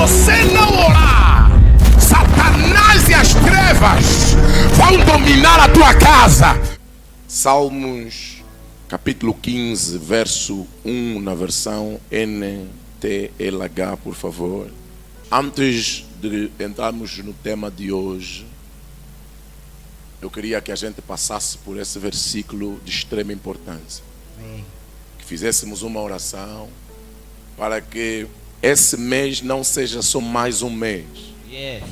você não orar, Satanás e as trevas vão dominar a tua casa. Salmos capítulo 15, verso 1, na versão NTLH, por favor. Antes de entrarmos no tema de hoje, eu queria que a gente passasse por esse versículo de extrema importância. Amém. Que fizéssemos uma oração para que esse mês não seja só mais um mês, Yes.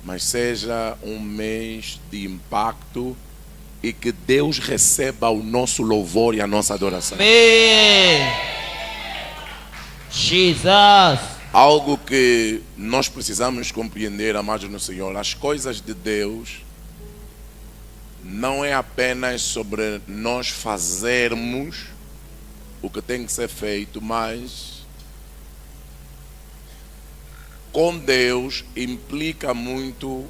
mas seja um mês de impacto e que Deus receba o nosso louvor e a nossa adoração. Amém. Jesus. Algo que nós precisamos compreender, amados no Senhor, as coisas de Deus não é apenas sobre nós fazermos o que tem que ser feito, mas com Deus implica muito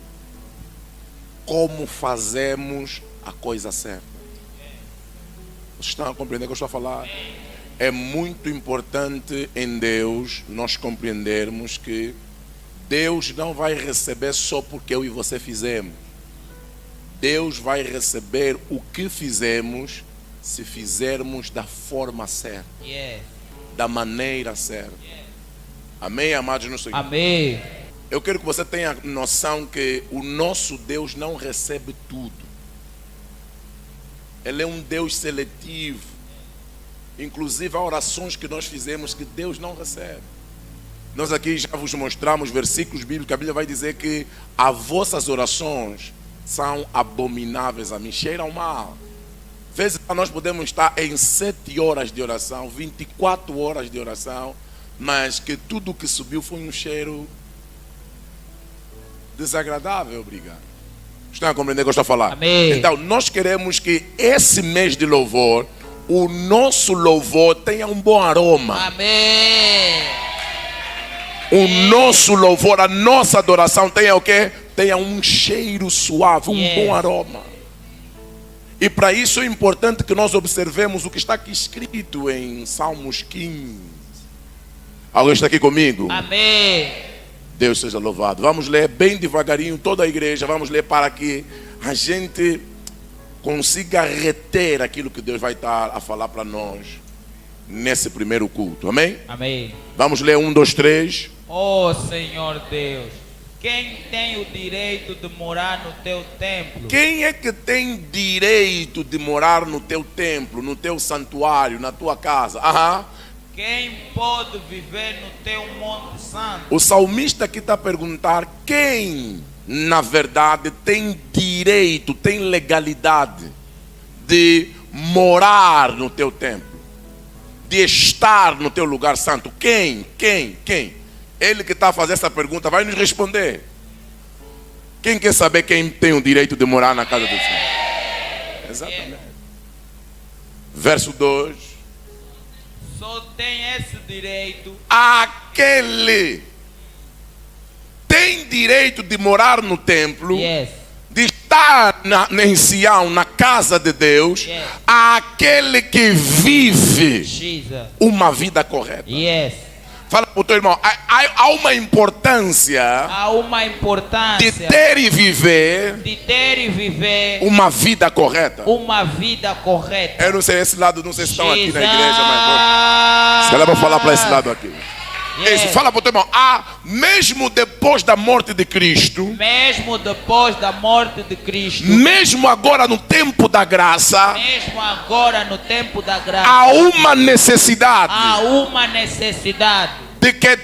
como fazemos a coisa certa. Vocês estão a compreender o que eu estou a falar? É muito importante em Deus nós compreendermos que Deus não vai receber só porque eu e você fizemos. Deus vai receber o que fizemos se fizermos da forma certa, Yes. da maneira certa. Amém, amados no Senhor? Amém. Eu quero que você tenha noção que o nosso Deus não recebe tudo. Ele é um Deus seletivo. Inclusive há orações que nós fizemos que Deus não recebe. Nós aqui já vos mostramos versículos bíblicos. A Bíblia vai dizer que as vossas orações são abomináveis a mim, cheiram mal. Vezes nós podemos estar em 7 horas de oração, 24 horas de oração, mas que tudo que subiu foi um cheiro desagradável. Obrigado. Estão a compreender o que eu estou a falar? Amém. Então nós queremos que esse mês de louvor, o nosso louvor tenha um bom aroma. Amém. O nosso louvor, a nossa adoração tenha o quê? Tenha um cheiro suave, um bom aroma. E para isso é importante que nós observemos o que está aqui escrito em Salmos 15. Alguém está aqui comigo? Amém. Deus seja louvado. Vamos ler bem devagarinho toda a igreja. Vamos ler para que a gente consiga reter aquilo que Deus vai estar a falar para nós nesse primeiro culto. Amém? Amém. Vamos ler 1, 2, 3. Oh Senhor Deus, quem tem o direito de morar no teu templo? Quem é que tem direito de morar no teu templo, no teu santuário, na tua casa? Quem pode viver no teu monte santo? O salmista aqui está a perguntar quem, na verdade, tem direito, tem legalidade de morar no teu templo, de estar no teu lugar santo. Quem? Ele que está a fazer essa pergunta vai nos responder. Quem quer saber quem tem o direito de morar na casa do Senhor? Exatamente. Verso 2. Só tem esse direito Aquele tem direito de morar no templo, Yes. de estar em Sião, na casa de Deus, Yes. aquele que vive Jesus. uma vida correta. Yes. Fala para o teu irmão, há uma importância Há uma de importância ter e viver de ter e viver uma vida correta. uma vida correta. Eu não sei esse lado, não sei se estão aqui na igreja, mas mas se ela vai falar para esse lado aqui. Yes. Isso, fala para o teu irmão, mesmo depois da morte de Cristo, Mesmo depois da morte de Cristo, mesmo agora no tempo da graça, mesmo agora no tempo da graça, há uma necessidade há uma necessidade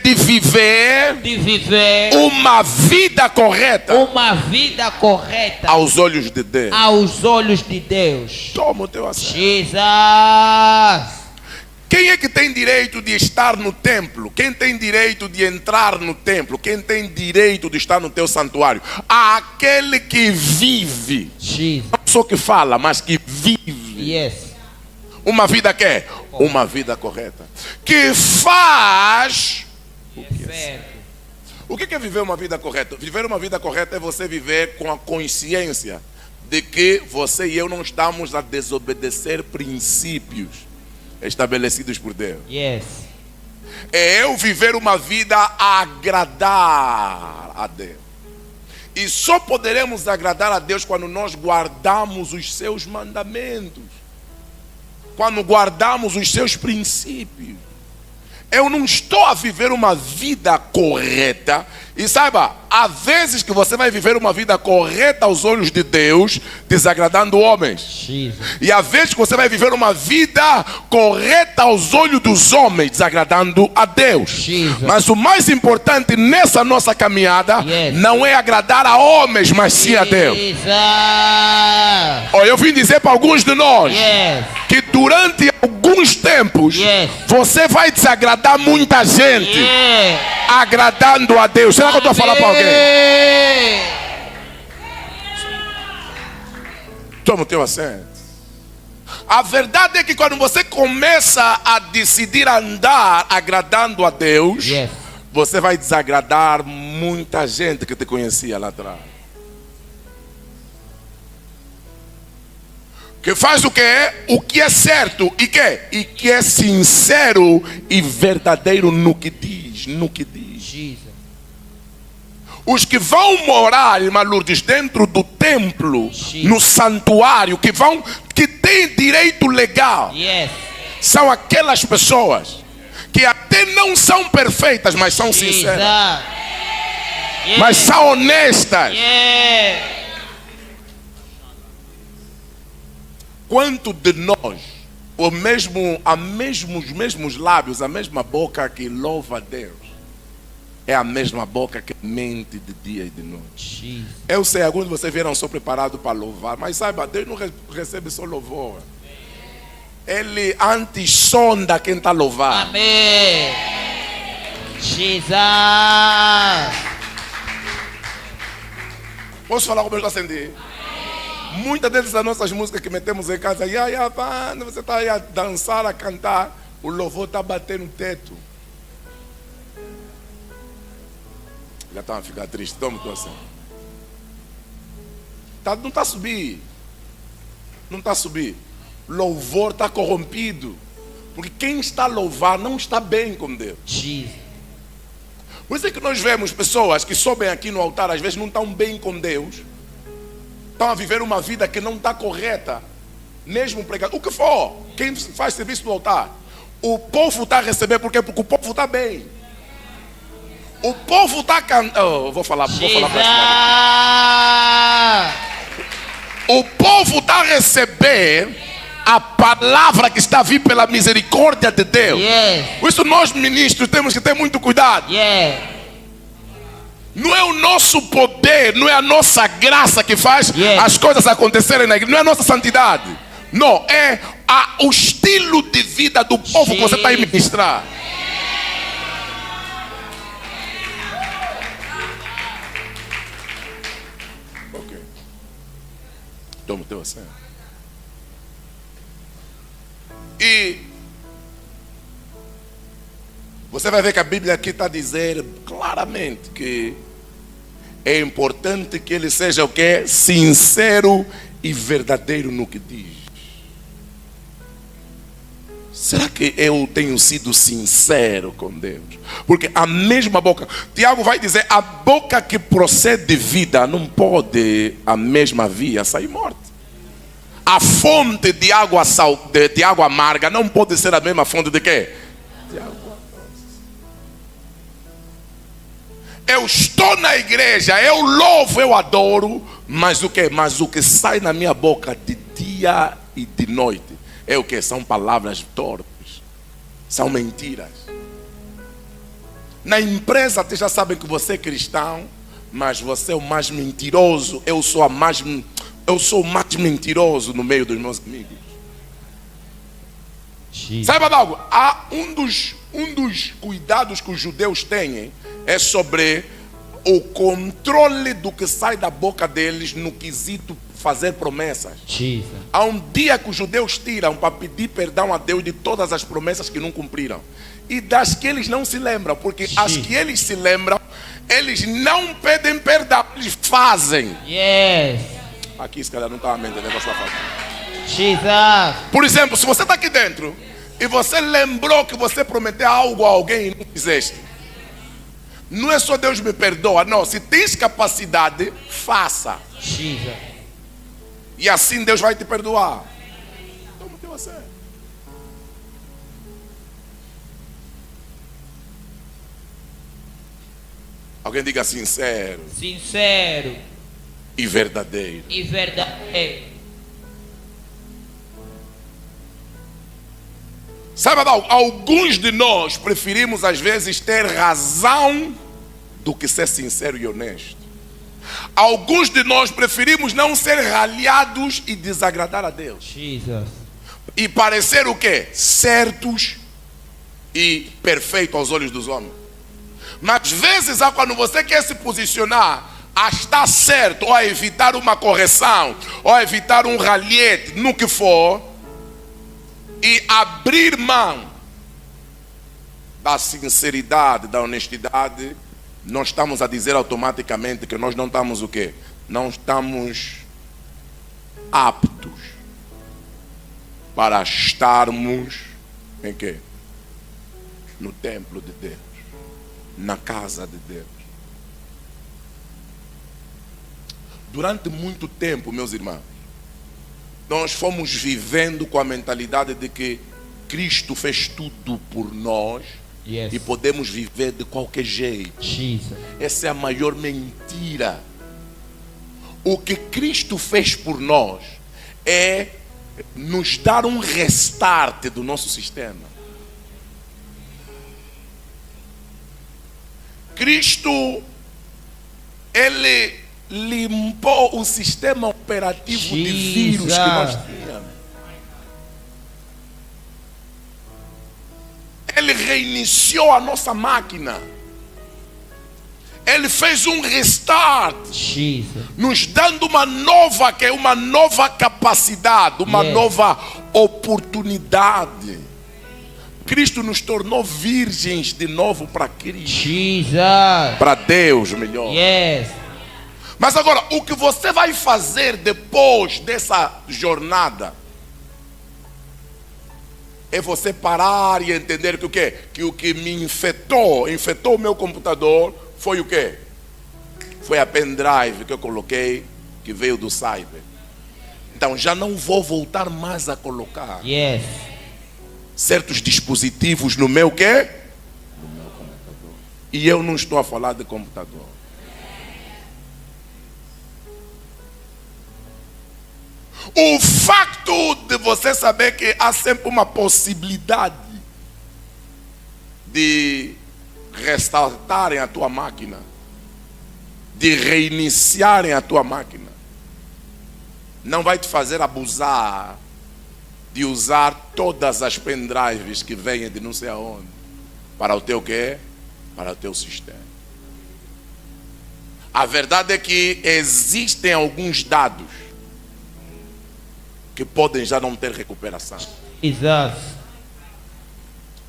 de viver de viver uma vida correta uma vida correta aos olhos de Deus. aos olhos de Deus. Toma o teu assento. Jesus. Quem é que tem direito de estar no templo? Quem tem direito de entrar no templo? Quem tem direito de estar no teu santuário? Aquele que vive, Jesus. não só que fala, mas que vive Yes. uma vida que é uma vida correta, que faz o que é certo. Certo. O que é viver uma vida correta? Viver uma vida correta é você viver com a consciência de que você e eu não estamos a desobedecer princípios estabelecidos por Deus. Yes. é eu viver uma vida a agradar a Deus. E só poderemos agradar a Deus quando nós guardamos os seus mandamentos, quando guardamos os seus princípios. Eu não estou a viver uma vida correta. E saiba, há vezes que você vai viver uma vida correta aos olhos de Deus, desagradando homens. Jesus. E há vezes que você vai viver uma vida correta aos olhos dos homens, desagradando a Deus. Jesus. Mas o mais importante nessa nossa caminhada não é agradar a homens, mas sim a Deus. Eu vim dizer para alguns de nós que durante alguns tempos você vai desagradar muita gente, agradando a Deus. Será que eu estou a falar para alguém? Toma o teu assento. A verdade é que quando você começa a decidir andar agradando a Deus, você vai desagradar muita gente que te conhecia lá atrás. Que faz o que é? O que é certo e que é sincero e verdadeiro no que diz, Os que vão morar, irmã Lourdes, dentro do templo, no santuário, que têm direito legal, são aquelas pessoas que até não são perfeitas, mas são sinceras, mas são honestas. Quanto de nós, os mesmos lábios, a mesma boca que louva a Deus, é a mesma boca que mente de dia e de noite. Eu sei, alguns de vocês vieram só preparados para louvar, mas saiba, Deus não recebe só louvor. Ele antissonda quem está louvando. Amém. Jesus. Posso falar como eu estou sentindo? Muitas dessas nossas músicas que metemos em casa, você está aí a dançar, a cantar, o louvor está batendo no teto. Já estão a ficar triste, toma tua ação. Não está a subir. Não está a subir. Louvor está corrompido. Porque quem está a louvar não está bem com Deus. Por isso é que nós vemos pessoas que sobem aqui no altar, às vezes não estão bem com Deus. Estão a viver uma vida que não está correta. Mesmo pregando, o que for, quem faz serviço no altar, o povo está a receber, porque o povo está bem. O povo está cantando. Vou falar para o povo está a receber a palavra que está a vir pela misericórdia de Deus. Por isso nós ministros temos que ter muito cuidado. Não é o nosso poder, não é a nossa graça que faz as coisas acontecerem na igreja, não é a nossa santidade. Não, é o estilo de vida do povo que você está a ministrar. Ok. Toma o teu assento. E você vai ver que a Bíblia aqui está a dizer claramente que é importante que ele seja o quê? Sincero e verdadeiro no que diz. Será que eu tenho sido sincero com Deus? Porque a mesma boca, Tiago vai dizer, a boca que procede de vida não pode a mesma via sair morte. A fonte de água de água amarga não pode ser a mesma fonte de quê? De água. Eu estou na igreja, eu louvo, eu adoro, mas o que? Mas o que sai na minha boca de dia e de noite é o que? São palavras torpes, são mentiras. Na empresa vocês já sabem que você é cristão, mas você é o mais mentiroso. Eu sou o mais mentiroso no meio dos meus amigos. Saiba de algo? Há um dos cuidados que os judeus têm é sobre o controle do que sai da boca deles no quesito fazer promessas. Há um dia que os judeus tiram para pedir perdão a Deus de todas as promessas que não cumpriram e das que eles não se lembram, porque as que eles se lembram, eles não pedem perdão, eles fazem. Aqui, se calhar, não está a mente, o negócio está fazendo. Por exemplo, se você está aqui dentro e você lembrou que você prometeu algo a alguém e não fizeste. Não é só Deus me perdoa, não. Se tens capacidade, faça. Jesus. E assim Deus vai te perdoar. Toma o teu a sério. Alguém diga sincero Sincero e verdadeiro. e verdadeiro. Sabe, alguns de nós preferimos às vezes ter razão do que ser sincero e honesto. Alguns de nós preferimos não ser ralhados e desagradar a Deus. Jesus. E parecer o quê? Certos e perfeitos aos olhos dos homens. Mas às vezes, quando você quer se posicionar a estar certo, ou a evitar uma correção, ou a evitar um ralhete, no que for, e abrir mão da sinceridade, da honestidade, nós estamos a dizer automaticamente que nós não estamos o quê? Não estamos aptos para estarmos em quê? No templo de Deus, na casa de Deus. Durante muito tempo, meus irmãos, nós fomos vivendo com a mentalidade de que Cristo fez tudo por nós. Yes. E podemos viver de qualquer jeito. Jesus. Essa é a maior mentira. O que Cristo fez por nós é nos dar um restart do nosso sistema. Cristo, Ele limpou o sistema operativo de vírus que nós tínhamos. Ele reiniciou a nossa máquina. Ele fez um restart, Jesus. nos dando uma nova capacidade, uma nova oportunidade. Cristo nos tornou virgens de novo para Cristo. Jesus. Para Deus, melhor. Yes. Mas agora, o que você vai fazer depois dessa jornada é você parar e entender que o quê? Que o que me infectou o meu computador foi o quê? Foi a pendrive que eu coloquei, que veio do cyber. Então já não vou voltar mais a colocar certos dispositivos no meu quê? No meu computador. E eu não estou a falar de computador. O facto de você saber que há sempre uma possibilidade de restartarem a tua máquina, de reiniciarem a tua máquina, não vai te fazer abusar de usar todas as pendrives que venham de não sei aonde para o teu quê? Para o teu sistema. A verdade é que existem alguns dados que podem já não ter recuperação. Jesus.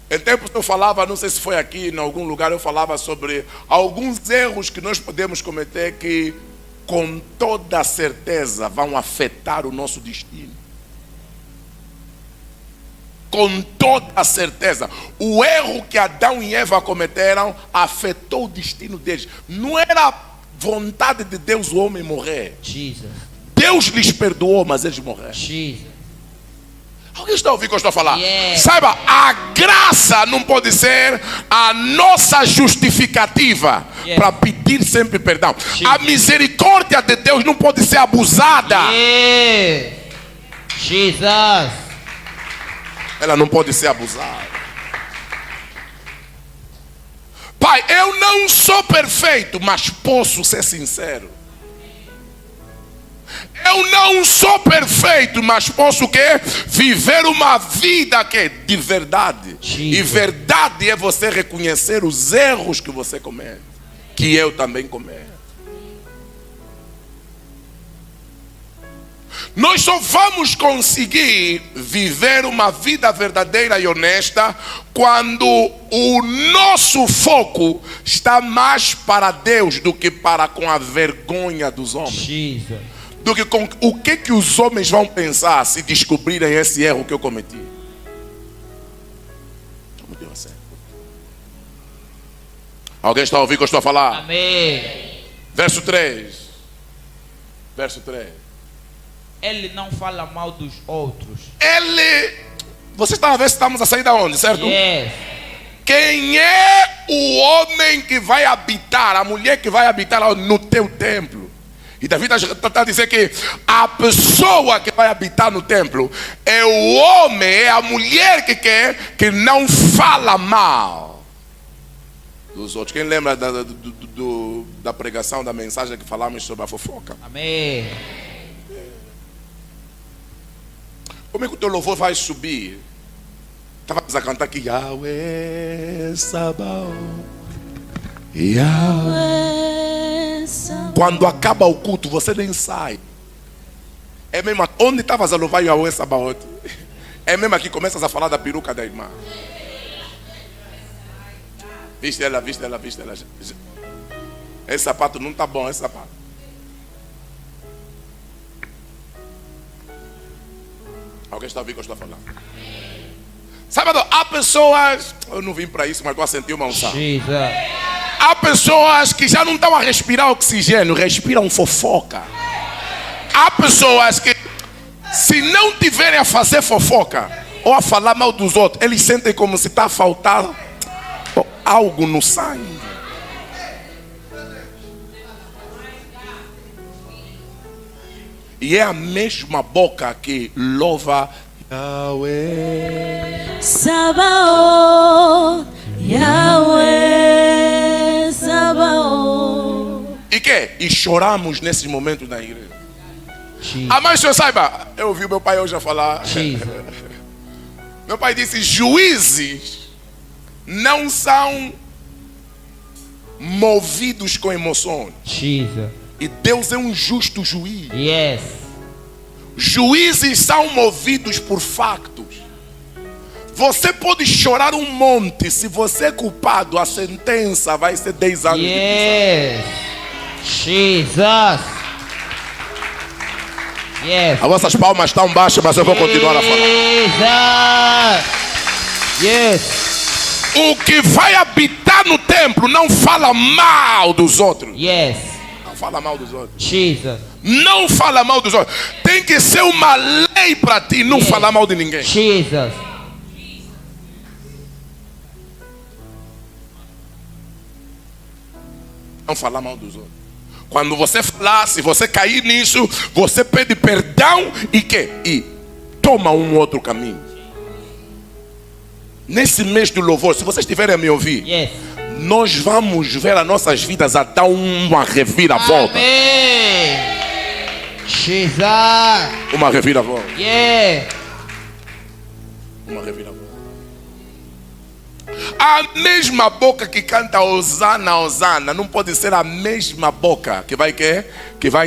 Em tempos eu falava, não sei se foi aqui em algum lugar, eu falava sobre alguns erros que nós podemos cometer que com toda certeza vão afetar o nosso destino. Com toda certeza. O erro que Adão e Eva cometeram afetou o destino deles. Não era vontade de Deus o homem morrer. Jesus. Deus lhes perdoou, mas eles morreram. Jesus. Alguém está ouvindo o que eu estou a falar? Yeah. Saiba, a graça não pode ser a nossa justificativa para pedir sempre perdão. A misericórdia de Deus não pode ser abusada. Jesus. Ela não pode ser abusada. Pai, eu não sou perfeito, mas posso ser sincero. Eu não sou perfeito, mas posso o quê? Viver uma vida que de verdade. Jesus. E verdade é você reconhecer os erros que você comete, que eu também cometo. Nós só vamos conseguir viver uma vida verdadeira e honesta quando o nosso foco está mais para Deus do que para com a vergonha dos homens. Jesus. Do que com o que os homens vão pensar se descobrirem esse erro que eu cometi. Alguém está a ouvir o que eu estou a falar? Amém. Verso 3. Verso 3. Ele não fala mal dos outros. Você está a ver se estamos a sair da onde, certo? Yes. Quem é o homem que vai habitar, a mulher que vai habitar no teu templo? E Davi está a dizer que a pessoa que vai habitar no templo é o homem, é a mulher que não fala mal dos outros. Quem lembra da pregação, da mensagem que falamos sobre a fofoca? Amém. Como é que o teu louvor vai subir? Estavas a cantar que Yahweh Sabaoth, Yahweh Sabaoth. Quando acaba o culto, você nem sai. É mesmo onde estavas a louvar Yahweh Sabaoth. É mesmo aqui começas a falar da peruca da irmã. Viste ela. Esse sapato não está bom, esse sapato. Alguém está a ouvir o que eu estou falando? Sabe, há pessoas, eu não vim para isso, mas estou a sentir uma unção. Há pessoas que já não estão a respirar oxigênio, respiram fofoca. Há pessoas que, se não tiverem a fazer fofoca ou a falar mal dos outros, eles sentem como se está a faltar algo no sangue. E é a mesma boca que louva Yahweh Sabaoth, Yahweh Sabaoth. E choramos nesses momentos na igreja. Mas o senhor saiba, eu ouvi meu pai hoje a falar. Meu pai disse: juízes não são movidos com emoções. E Deus é um justo juiz. Yes. Juízes são movidos por factos. Você pode chorar um monte. Se você é culpado, a sentença vai ser 10 anos de prisão. Jesus. Yes. As vossas palmas estão baixas, mas eu vou continuar a falar. Yes. O que vai habitar no templo não fala mal dos outros. Yes. Não fala mal dos outros. Jesus. Não fala mal dos outros. Tem que ser uma lei para ti não falar mal de ninguém. Jesus. Não falar mal dos outros. Quando você falar, se você cair nisso, você pede perdão e toma um outro caminho. Nesse mês do louvor, se vocês estiverem a me ouvir, nós vamos ver as nossas vidas a dar uma reviravolta. Amém. Jesus. Uma reviravolta. Yeah. Uma reviravolta. A mesma boca que canta Hosana, Hosana, não pode ser a mesma boca que vai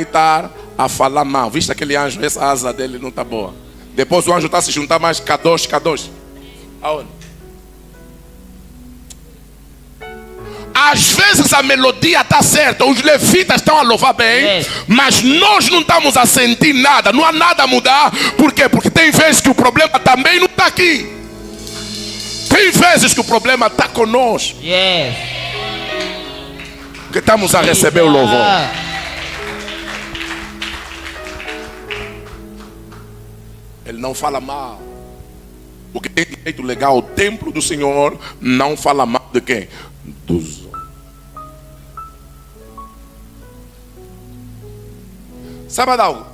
estar a falar mal. Viste aquele anjo, essa asa dele não está boa. Depois o anjo está a se juntar mais Kadosh, Kadosh. Aonde? Às vezes a melodia está certa, os levitas estão a louvar bem, mas nós não estamos a sentir nada, não há nada a mudar. Por quê? Porque tem vezes que o problema também não está aqui. Tem vezes que o problema está conosco. Que estamos a receber o louvor. Ele não fala mal. Porque tem direito legal, o templo do Senhor não fala mal de quem? Dos outros. Sabe algo?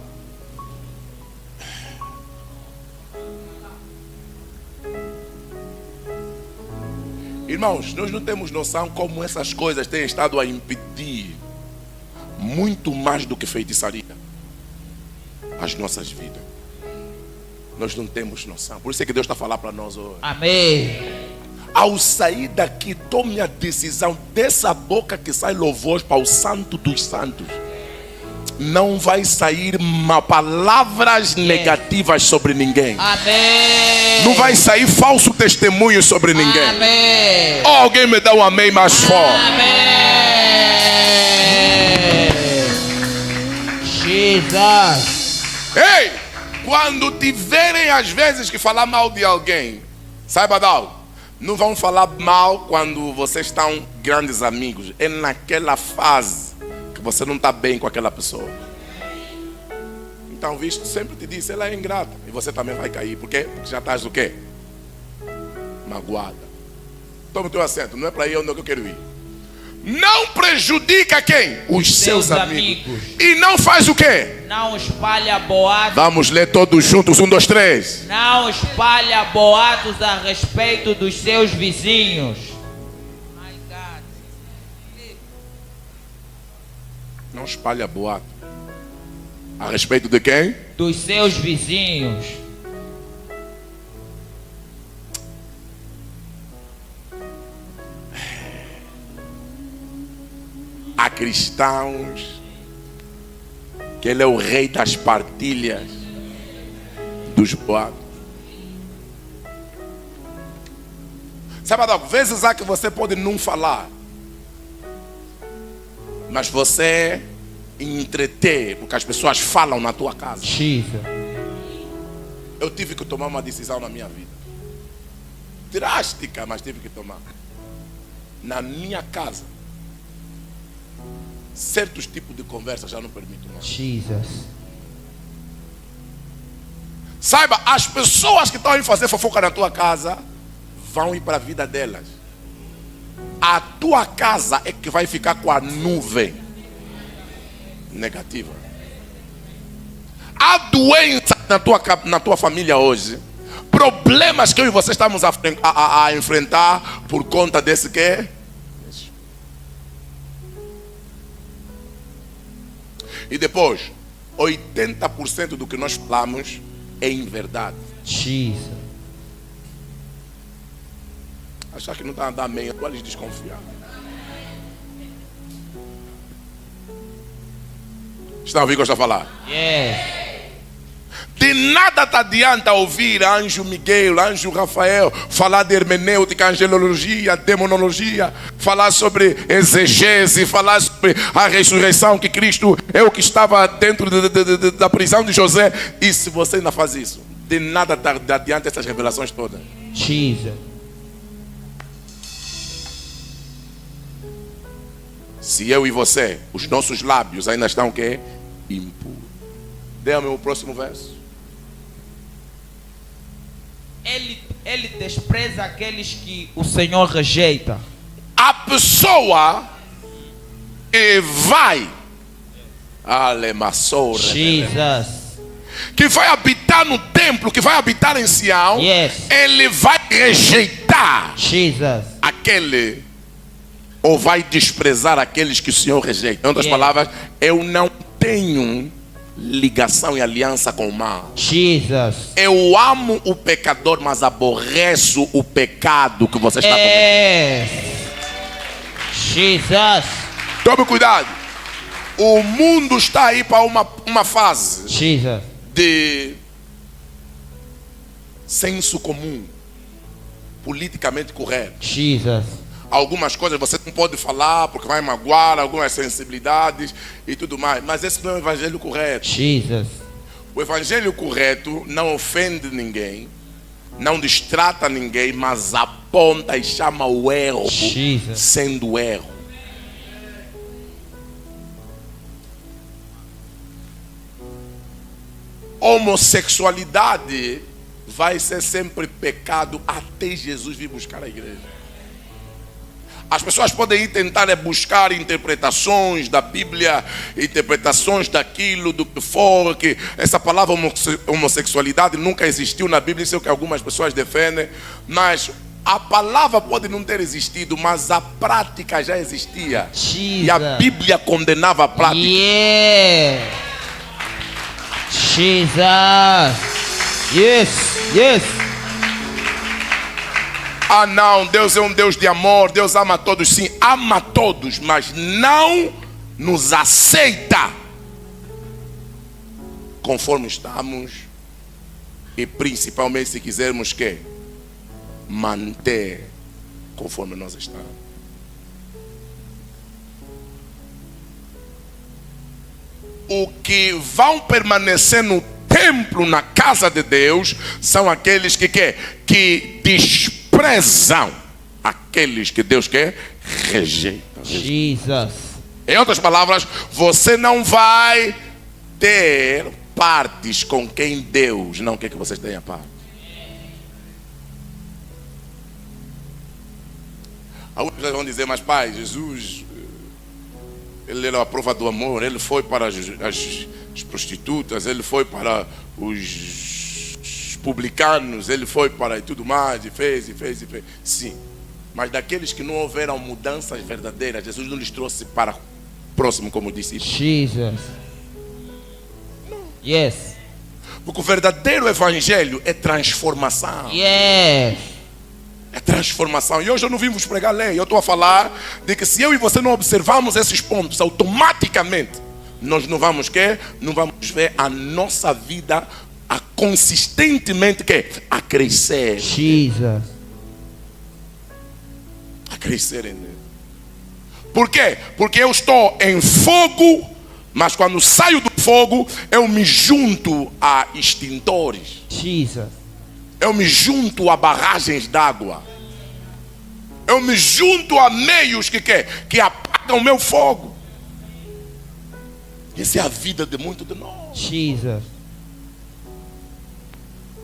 Irmãos, nós não temos noção como essas coisas têm estado a impedir muito mais do que feitiçaria as nossas vidas. Nós não temos noção. Por isso é que Deus está a falar para nós hoje. Amém. Ao sair daqui, tome a decisão dessa boca que sai louvor para o Santo dos Santos. Não vai sair palavras negativas sobre ninguém. Amém. Não vai sair falso testemunho sobre ninguém. Amém. Oh, alguém me dá um amém mais forte. Amém. Jesus. Ei, quando tiverem às vezes que falar mal de alguém, saiba de algo. Não vão falar mal quando vocês estão grandes amigos. É naquela fase que você não está bem com aquela pessoa. Então, visto, sempre te disse, ela é ingrata. E você também vai cair. Por quê? Porque já estás o quê? Magoada. Toma o teu assento. Não é para ir onde eu quero ir. Não prejudica quem? Os seus amigos. E não faz o quê? Não espalha boatos. Vamos ler todos juntos. 1, 2, 3. Não espalha boatos a respeito dos seus vizinhos. My God. Não espalha boato. A respeito de quem? Dos seus vizinhos. Há cristãos que ele é o rei das partilhas dos boatos. Sabe, Adão, vezes há que você pode não falar, mas você entreter, porque as pessoas falam na tua casa. Jesus. Eu tive que tomar uma decisão na minha vida. Drástica, mas tive que tomar. Na minha casa, certos tipos de conversa já não permito mais. Jesus. Saiba, as pessoas que estão a fazer fofoca na tua casa vão ir para a vida delas. A tua casa é que vai ficar com a nuvem negativa. Há doença na tua família hoje. Problemas que eu e você estamos a enfrentar por conta desse quê? E depois, 80% do que nós falamos é em verdade. Jesus. Achar que não está a dar meia, tu eles desconfiar. Está a ouvir o que eu estou a falar? Yes. De nada te adianta ouvir anjo Miguel, anjo Rafael falar de hermenêutica, angelologia, demonologia, falar sobre exegese, falar sobre a ressurreição, que Cristo é o que estava dentro da prisão de José. E se você ainda faz isso, de nada te adianta essas revelações todas. Jesus. Se eu e você, os nossos lábios ainda estão o quê? Impuros. Dê-me o próximo verso. Ele despreza aqueles que o Senhor rejeita. A pessoa que vai Jesus. que vai habitar no templo, que vai habitar em Sião, Yes. ele vai rejeitar Jesus. aquele, ou vai desprezar aqueles que o Senhor rejeita. Em outras Yes. palavras, eu não tenho ligação e aliança com o mal. Jesus. Eu amo o pecador, mas aborreço o pecado que você está cometendo. Jesus. Tome cuidado. O mundo está aí para uma fase Jesus. de senso comum, politicamente correto. Jesus. Algumas coisas você não pode falar porque vai magoar algumas sensibilidades e tudo mais. Mas esse não é o evangelho correto. Jesus. O evangelho correto não ofende ninguém, não distrata ninguém, mas aponta e chama o erro Jesus. sendo erro. Homossexualidade vai ser sempre pecado até Jesus vir buscar a igreja. As pessoas podem ir tentar buscar interpretações da Bíblia, interpretações daquilo, do que for, que essa palavra homossexualidade nunca existiu na Bíblia, isso é o que algumas pessoas defendem, mas a palavra pode não ter existido, mas a prática já existia. Jesus. E a Bíblia condenava a prática. Yeah. Jesus. Yes. Yes. Ah não, Deus é um Deus de amor, Deus ama todos, sim, ama todos, mas não nos aceita conforme estamos, e principalmente se quisermos que manter conforme nós estamos. O que vão permanecer no templo, na casa de Deus, são aqueles que desprezam desprezam aqueles que Deus quer rejeita. Jesus. Em outras palavras, você não vai ter partes com quem Deus não quer que vocês tenham parte. Alguns vão dizer, mas pai, Jesus, ele era a prova do amor, ele foi para as prostitutas, ele foi para os publicanos, ele foi para e tudo mais, e fez. Sim, mas daqueles que não houveram mudanças verdadeiras, Jesus não lhes trouxe para próximo como discípulos. Jesus. Yes. Porque o verdadeiro evangelho é transformação. Yes. É transformação. E hoje eu não vim vos pregar lei. Eu estou a falar de que se eu e você não observarmos esses pontos, automaticamente nós não vamos Não vamos ver a nossa vida a consistentemente a crescer. Jesus. A crescer em Deus. Por quê? Porque eu estou em fogo, mas quando saio do fogo, eu me junto a extintores. Jesus. Eu me junto a barragens d'água. Eu me junto a meios que apagam o meu fogo. Essa é a vida de muitos de nós. Jesus.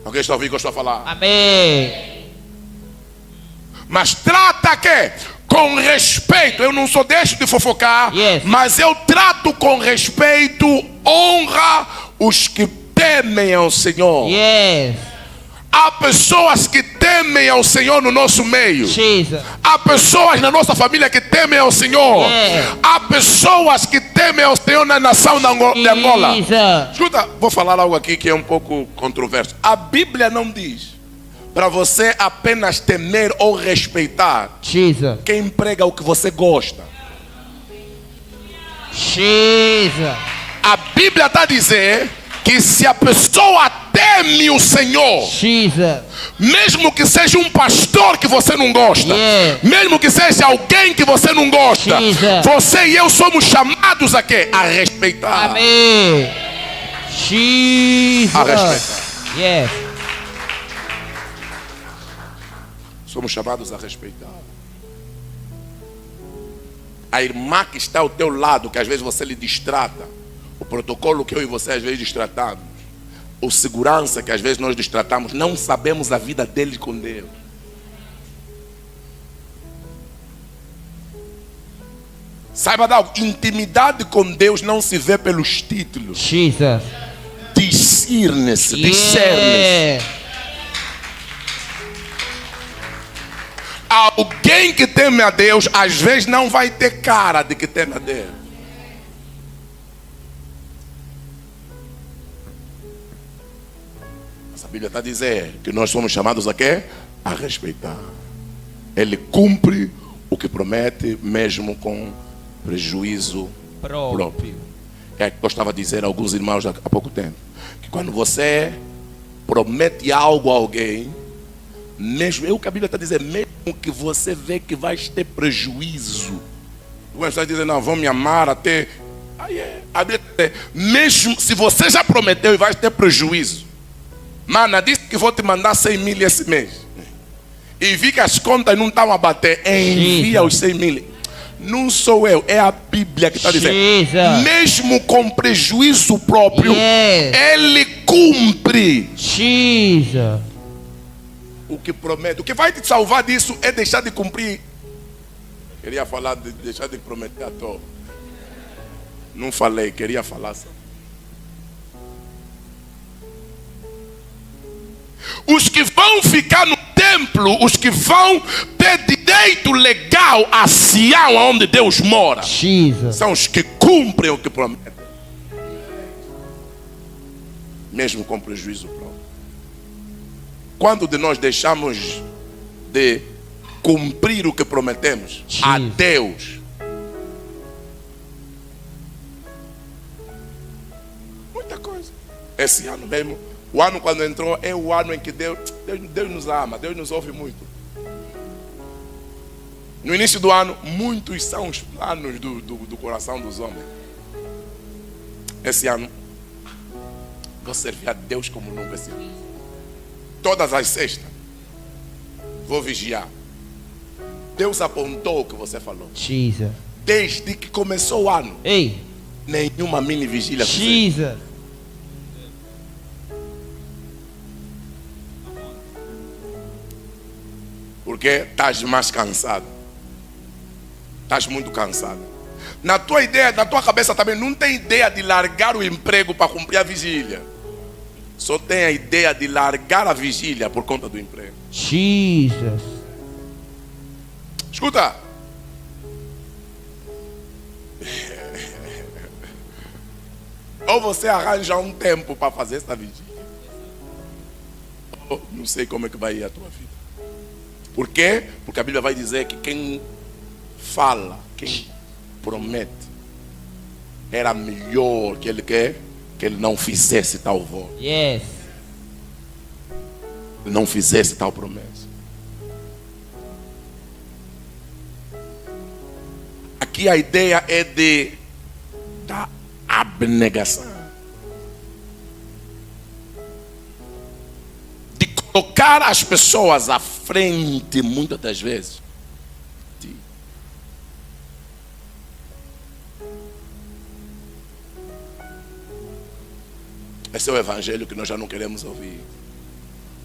Alguém está ouvindo o que eu estou a falar? Amém. Mas trata com respeito. Eu não só deixo de fofocar, Yes. mas eu trato com respeito, honra os que temem ao Senhor. Yes. Há pessoas que temem ao Senhor no nosso meio. Jesus. Há pessoas na nossa família que temem ao Senhor. Yeah. Há pessoas que temem ao Senhor na nação de Angola. Jesus. Escuta, vou falar algo aqui que é um pouco controverso. A Bíblia não diz para você apenas temer ou respeitar Jesus. quem prega o que você gosta. Jesus. A Bíblia está a dizer que se a pessoa teme o Senhor, Jesus. mesmo que seja um pastor que você não gosta, Yeah. mesmo que seja alguém que você não gosta, Jesus. você e eu somos chamados a quê? A respeitar. Amém. Jesus. A respeitar. Yes. Somos chamados a respeitar. A irmã que está ao teu lado, que às vezes você lhe distrata, o protocolo que eu e você às vezes distratamos, ou segurança que às vezes nós distratamos, não sabemos a vida dele com Deus. Saiba de algo, intimidade com Deus não se vê pelos títulos. Jesus. Discerne-se, discerne-se. Yeah. Alguém que teme a Deus, às vezes não vai ter cara de que teme a Deus. Mas a Bíblia está a dizer que nós somos chamados a quê? A respeitar. Ele cumpre o que promete, mesmo com prejuízo próprio. É que eu estava a dizer a alguns irmãos há pouco tempo, que quando você promete algo a alguém, mesmo, é o que a Bíblia está dizendo, mesmo que você vê que vai ter prejuízo, você está dizendo, não, vão me amar até. Aí é, a Bíblia está dizendo, mesmo se você já prometeu e vai ter prejuízo, mana, disse que vou te mandar 100 mil esse mês, e vi que as contas não estão a bater, envia os 100 mil. Não sou eu, é a Bíblia que está dizendo, mesmo com prejuízo próprio, ele cumpre. Jesus. O que promete. O que vai te salvar disso é deixar de cumprir. Queria falar de deixar de prometer à toa. Não falei, queria falar só. Os que vão ficar no templo, os que vão ter direito legal a Sião, onde Deus mora, Jesus. são os que cumprem o que prometem, mesmo com prejuízo próprio. Quando de nós deixamos de cumprir o que prometemos a Deus, muita coisa. Esse ano mesmo, o ano quando entrou, é o ano em que Deus nos ama, Deus nos ouve muito. No início do ano, muitos são os planos do coração dos homens. Esse ano, vou servir a Deus como nunca esse ano. Todas as sextas, vou vigiar. Deus apontou o que você falou. Jesus. Desde que começou o ano, Ei. nenhuma mini vigília fizemos. Jesus. Porque estás mais cansado. Estás muito cansado. Na tua ideia, na tua cabeça também não tem ideia de largar o emprego para cumprir a vigília. Só tem a ideia de largar a vigília por conta do emprego. Jesus. Escuta. Ou você arranja um tempo para fazer essa vigília, ou não sei como é que vai ir a tua vida. Por quê? Porque a Bíblia vai dizer que quem fala, quem promete, era melhor que ele não fizesse tal voto. Yes. Não fizesse tal promessa. Aqui a ideia é da abnegação. De colocar as pessoas à frente, muitas das vezes. Esse é o evangelho que nós já não queremos ouvir.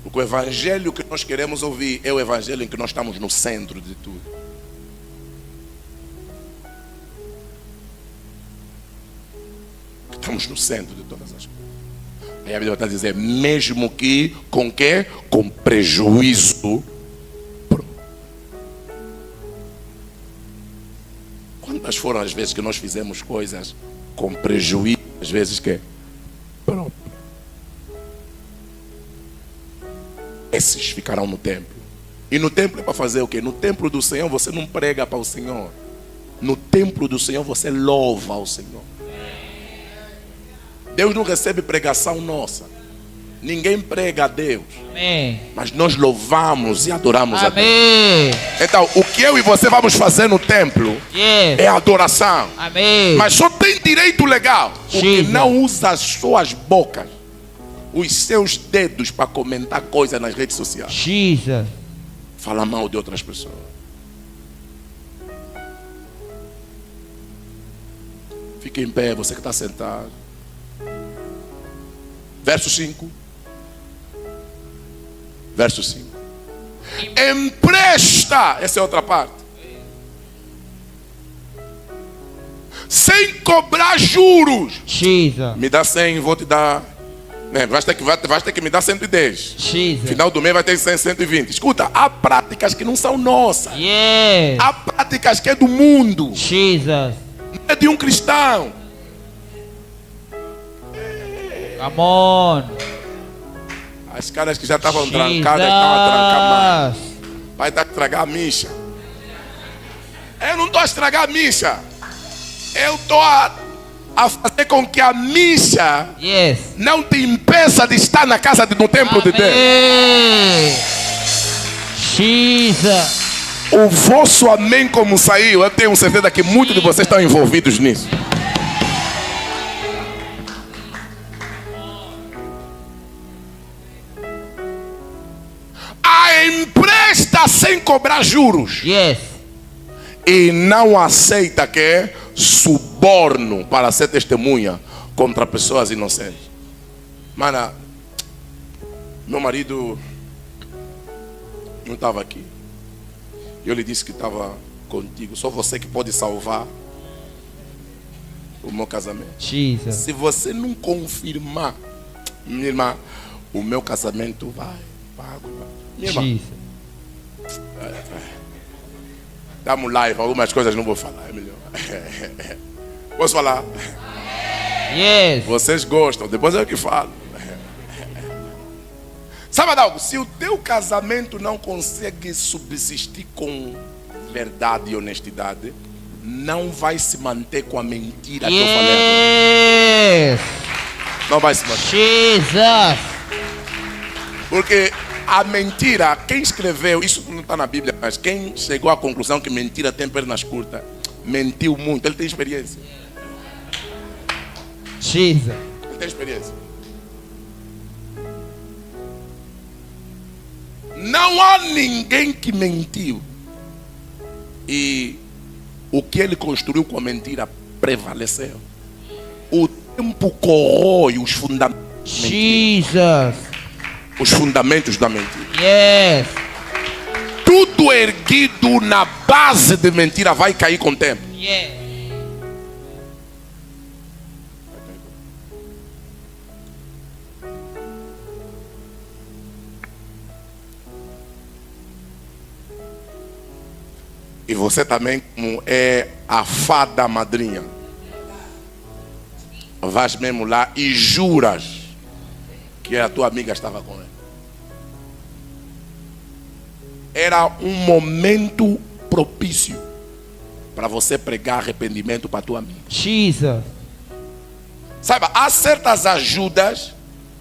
Porque o evangelho que nós queremos ouvir é o evangelho em que nós estamos no centro de tudo. Estamos no centro de todas as coisas. Aí a Bíblia está dizendo, mesmo que com quê? Com prejuízo. Quantas foram as vezes que nós fizemos coisas com prejuízo? Às vezes que próprio. Esses ficarão no templo. E no templo é para fazer o quê? No templo do Senhor você não prega para o Senhor. No templo do Senhor você louva ao Senhor. Deus não recebe pregação nossa. Ninguém prega a Deus. Amém. Mas nós louvamos e adoramos a Deus. Amém. Então, o que eu e você vamos fazer no templo Yes. é adoração. Amém. Mas só tem direito legal o que Jesus. não usa as suas bocas, os seus dedos para comentar coisas nas redes sociais. Jesus. Fala mal de outras pessoas. Fique em pé, você que está sentado. Verso 5. Verso 5. Empresta, essa é outra parte, sem cobrar juros. Jesus. Me dá 100, vou te dar. Vais ter que me dar 110. Jesus. Final do mês vai ter 100, 120. Escuta, há práticas que não são nossas. Yes. Há práticas que é do mundo. Jesus. Não é de um cristão. Come on. As caras que já estavam trancadas estão a trancar mais. Jesus. Vai dar a estragar a micha. Eu não estou a estragar a micha. Eu estou a fazer com que a micha Yes. não te impeça de estar na casa no templo de Deus. Amém. Jesus. O vosso amém como saiu, eu tenho certeza que muitos de vocês estão envolvidos nisso. A empresta sem cobrar juros. Yes. E não aceita que é suborno para ser testemunha contra pessoas inocentes. Mana, meu marido não estava aqui. Eu lhe disse que estava contigo. Só você que pode salvar o meu casamento. Jesus. Se você não confirmar, minha irmã, o meu casamento vai para água. Minha irmã, Jesus. estamos live, algumas coisas não vou falar, é melhor. Posso falar? Yes. Vocês gostam, depois eu que falo. Sabe algo? Se o teu casamento não consegue subsistir com verdade e honestidade, não vai se manter com a mentira que eu falei. Yes. Não vai se manter. Jesus. Porque a mentira, quem escreveu, isso não está na Bíblia, mas quem chegou à conclusão que mentira tem pernas curtas, mentiu muito, ele tem experiência. Jesus. Ele tem experiência. Não há ninguém que mentiu. E o que ele construiu com a mentira prevaleceu. O tempo corrói os fundamentos. Jesus. Os fundamentos da mentira. Yes. Tudo erguido na base de mentira vai cair com o tempo. Yes. E você também, como é a fada madrinha, vais mesmo lá e juras que a tua amiga estava com ele. Era um momento propício para você pregar arrependimento para a tua amiga. Jesus. Saiba, há certas ajudas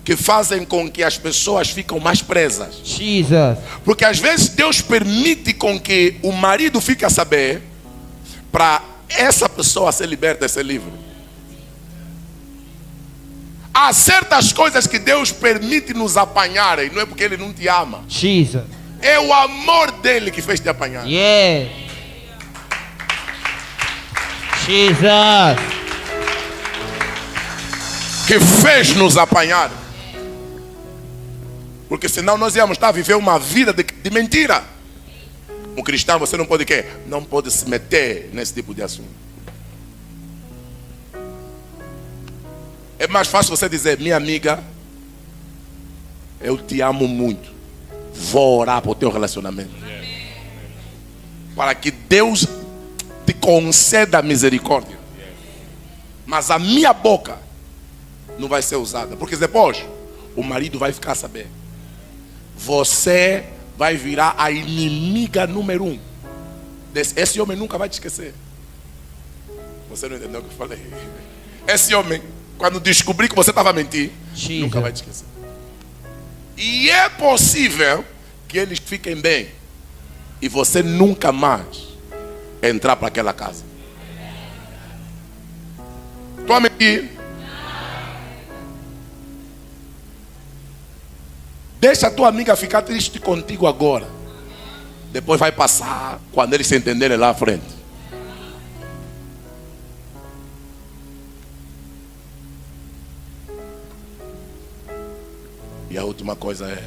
que fazem com que as pessoas ficam mais presas. Jesus. Porque às vezes Deus permite com que o marido fique a saber para essa pessoa ser liberta e ser livre. Há certas coisas que Deus permite nos apanharem, não é porque Ele não te ama. Jesus. É o amor dele que fez te apanhar. Yes. Jesus. Que fez nos apanhar. Porque senão nós íamos estar a viver uma vida de mentira. Um cristão, você não pode o quê? Não pode se meter nesse tipo de assunto. É mais fácil você dizer: minha amiga, eu te amo muito. Vou orar para o teu relacionamento. Para que Deus te conceda misericórdia. Mas a minha boca não vai ser usada. Porque depois o marido vai ficar a saber. Você vai virar a inimiga número 1. Esse homem nunca vai te esquecer. Você não entendeu o que eu falei? Esse homem, quando descobrir que você estava a mentir, nunca vai te esquecer. E é possível que eles fiquem bem e você nunca mais entrar para aquela casa. Estou a mentir? Deixa a tua amiga ficar triste contigo agora. Depois vai passar quando eles se entenderem lá à frente. E a última coisa é: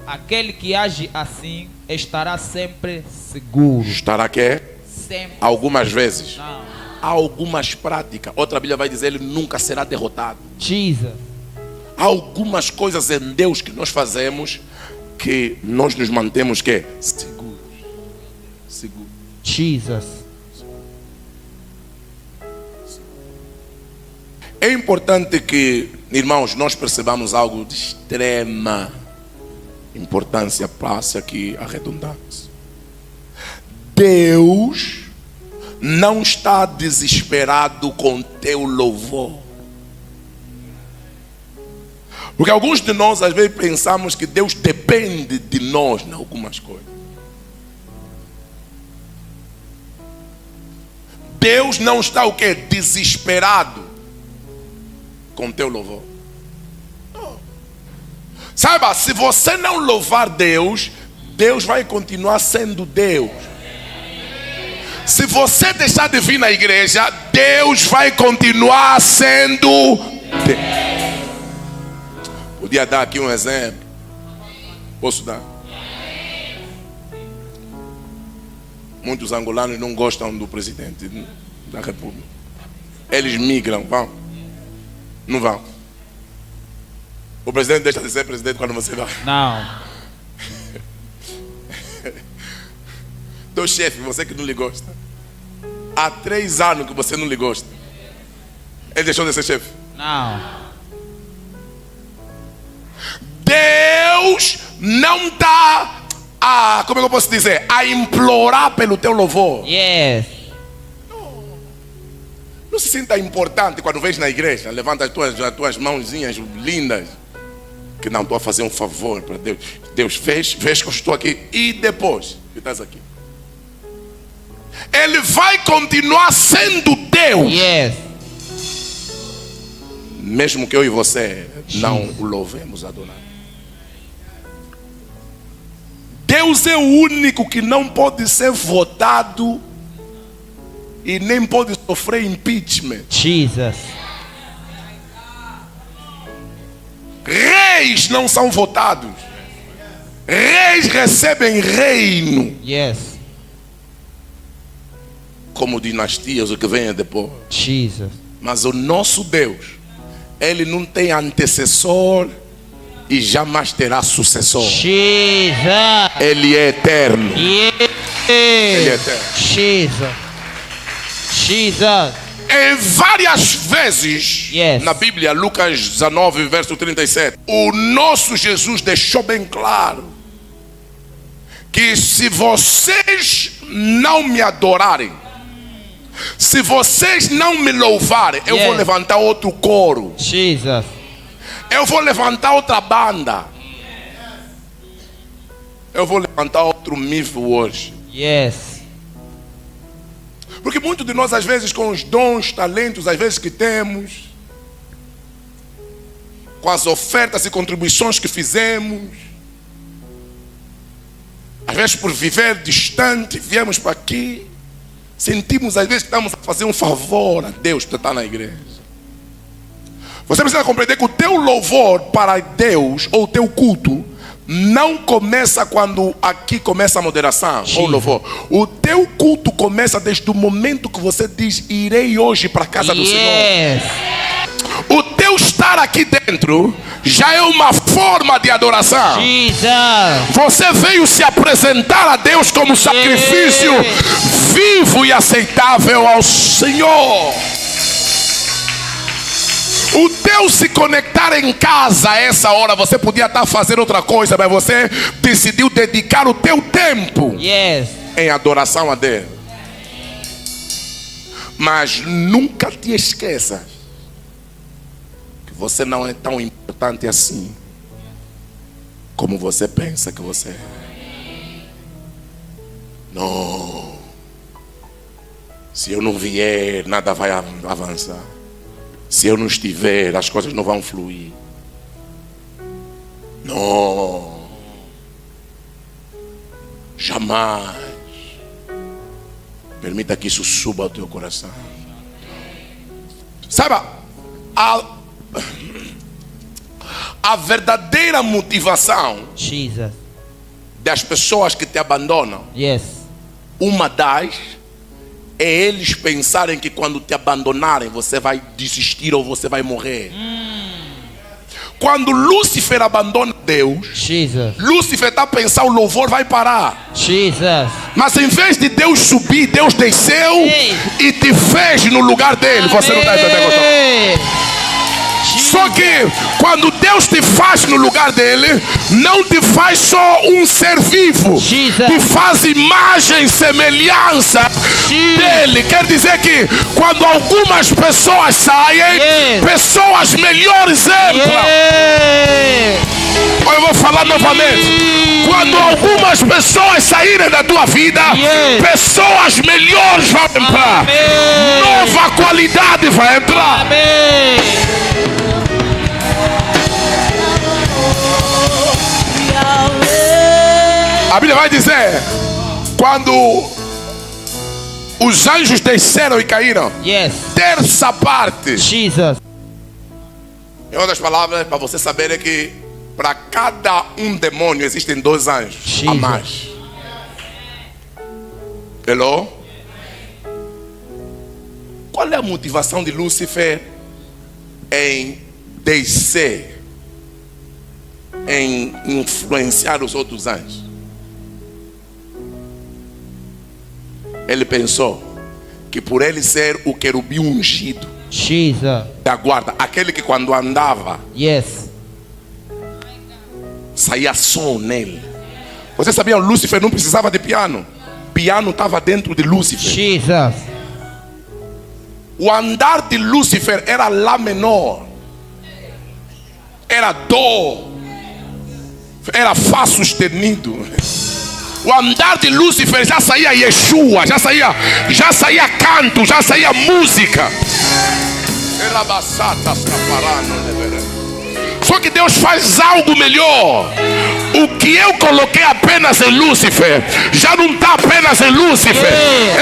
aquele que age assim estará sempre seguro. estará que? Sempre. Algumas vezes. Não. Há algumas práticas. Outra Bíblia vai dizer: ele nunca será derrotado. Jesus. Há algumas coisas em Deus que nós fazemos que nós nos mantemos que? Seguros. Seguros. Jesus. É importante que, irmãos, nós percebamos algo de extrema importância. Passe aqui a redundância. Deus não está desesperado com teu louvor. Porque alguns de nós às vezes pensamos que Deus depende de nós em algumas coisas. Deus não está o quê? Desesperado com teu louvor. Não. Saiba, se você não louvar Deus, Deus vai continuar sendo Deus. Se você deixar de vir na igreja, Deus vai continuar sendo Deus. Podia dar aqui um exemplo. Posso dar? Muitos angolanos não gostam do presidente da República. Eles migram, vão? Não vão? O presidente deixa de ser presidente quando você vai? Não. Teu chefe, você que não lhe gosta, há 3 anos que você não lhe gosta, ele deixou de ser chefe? Não. Deus não está a, como é que eu posso dizer, a implorar pelo teu louvor. Yes. Não se sinta importante quando vens na igreja, levanta as tuas mãozinhas lindas, que não, estou a fazer um favor para Deus. Deus fez que eu estou aqui. E depois que estás aqui, Ele vai continuar sendo Deus. Yes. Mesmo que eu e você não o louvemos, adoramos. Deus é o único que não pode ser votado e nem pode sofrer impeachment. Jesus. Reis não são votados. Reis recebem reino. Yes. Como dinastias, o que vem depois. Jesus. Mas o nosso Deus, Ele não tem antecessor e jamais terá sucessor. Jesus. Ele é eterno. Yes. Ele é eterno. Jesus. Jesus. Em várias vezes, Yes. na Bíblia, Lucas 19, verso 37, o nosso Jesus deixou bem claro que se vocês não me adorarem, se vocês não me louvarem, eu vou levantar outro coro. Jesus. Eu vou levantar outra banda. Eu vou levantar outro myth worship. Yes. Porque muitos de nós, às vezes, com os dons, talentos, às vezes que temos, com as ofertas e contribuições que fizemos, às vezes por viver distante, viemos para aqui, sentimos às vezes que estamos a fazer um favor a Deus para estar na igreja. Você precisa compreender que o teu louvor para Deus, ou o teu culto, não começa quando aqui começa a moderação ou louvor. O teu culto começa desde o momento que você diz: irei hoje para a casa do Senhor. O teu estar aqui dentro já é uma forma de adoração. Jesus. Você veio se apresentar a Deus como sacrifício vivo e aceitável ao Senhor. O teu se conectar em casa a essa hora, você podia estar fazendo outra coisa, mas você decidiu dedicar o teu tempo em adoração a Deus. Mas nunca te esqueças que você não é tão importante assim como você pensa que você é. Não. Se eu não vier, nada vai avançar. Se eu não estiver, as coisas não vão fluir. Não. Jamais. Permita que isso suba ao teu coração. Saiba, a verdadeira motivação das pessoas que te abandonam, uma das é eles pensarem que quando te abandonarem você vai desistir ou você vai morrer. Quando Lúcifer abandona Deus, Lúcifer está pensando o louvor vai parar. Mas em vez de Deus subir, Deus desceu e te fez no lugar dele. Você não está entendendo? Só que quando Deus te faz no lugar dele, não te faz só um ser vivo, te faz imagem e semelhança dele. Quer dizer que quando algumas pessoas saem, pessoas melhores entram. Eu vou falar novamente. Quando algumas pessoas saírem da tua vida, pessoas melhores vão entrar. Nova qualidade vai entrar. A Bíblia vai dizer: quando os anjos desceram e caíram, terça parte. Em outras palavras, para você saber, é que para cada um demônio existem 2 anjos a mais. Hello? Qual é a motivação de Lúcifer em descer, em influenciar os outros anjos? Ele pensou que por ele ser o querubim ungido da guarda, aquele que quando andava saía som nele. Você sabia que Lúcifer não precisava de piano? Piano estava dentro de Lúcifer. O andar de Lúcifer era Lá menor, era Dó, era Fá sustenido. O andar de Lúcifer já saía Yeshua, já saía canto, já saía música. Só que Deus faz algo melhor. O que eu coloquei apenas em Lúcifer, já não está apenas em Lúcifer.